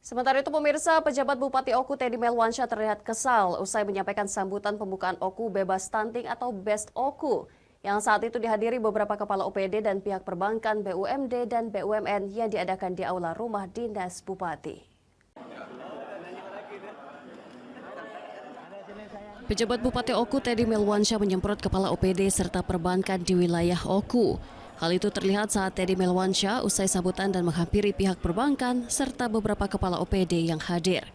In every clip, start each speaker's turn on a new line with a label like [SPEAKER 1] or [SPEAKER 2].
[SPEAKER 1] Sementara itu pemirsa, pejabat Bupati Oku Teddy Melwansyah terlihat kesal usai menyampaikan sambutan pembukaan Oku Bebas Stunting atau Best Oku yang saat itu dihadiri beberapa kepala OPD dan pihak perbankan BUMD dan BUMN yang diadakan di Aula Rumah Dinas Bupati. Pejabat Bupati Oku Teddy Melwansyah menyemprot kepala OPD serta perbankan di wilayah Oku. Hal itu terlihat saat Teddy Melwansyah usai sambutan dan menghampiri pihak perbankan serta beberapa kepala OPD yang hadir.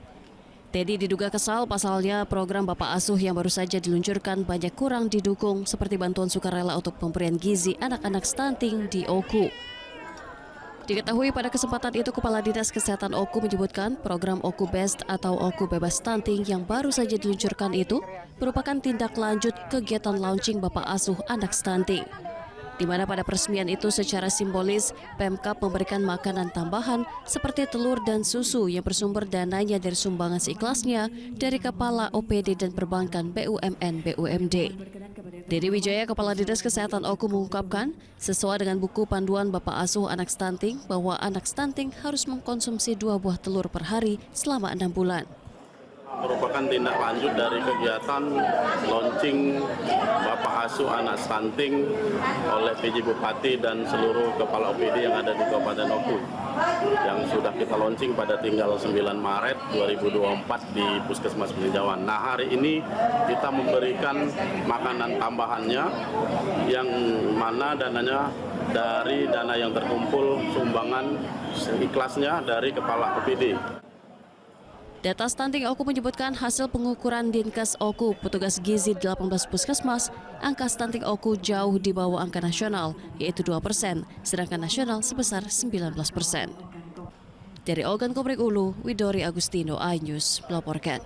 [SPEAKER 1] Teddy diduga kesal pasalnya program Bapak Asuh yang baru saja diluncurkan banyak kurang didukung seperti bantuan sukarela untuk pemberian gizi anak-anak stunting di Oku. Diketahui pada kesempatan itu Kepala Dinas Kesehatan Oku menyebutkan program Oku Best atau Oku Bebas Stunting yang baru saja diluncurkan itu merupakan tindak lanjut kegiatan launching Bapak Asuh anak stunting, di mana pada peresmian itu secara simbolis Pemkab memberikan makanan tambahan seperti telur dan susu yang bersumber dananya dari sumbangan seikhlasnya dari kepala OPD dan perbankan BUMN BUMD. Dedi Wijaya, Kepala Dinas Kesehatan Oku mengungkapkan, sesuai dengan buku panduan Bapak Asuh anak stunting bahwa anak stunting harus mengkonsumsi 2 buah telur per hari selama 6 bulan.
[SPEAKER 2] Merupakan tindak lanjut dari kegiatan launching Bapak Asuh anak stunting oleh PJ Bupati dan seluruh kepala OPD yang ada di Kabupaten Oku yang sudah kita launching pada tanggal 9 Maret 2024 di Puskesmas Peninjauan. Nah, hari ini kita memberikan makanan tambahannya yang mana dananya dari dana yang terkumpul sumbangan ikhlasnya dari kepala OPD.
[SPEAKER 1] Data Stunting Oku menyebutkan hasil pengukuran Dinkes Oku, petugas gizi 18 puskesmas, angka stunting Oku jauh di bawah angka nasional, yaitu 2%, sedangkan nasional sebesar 19%. Dari Ogan Komering Ulu, Widori Agustino, iNews melaporkan.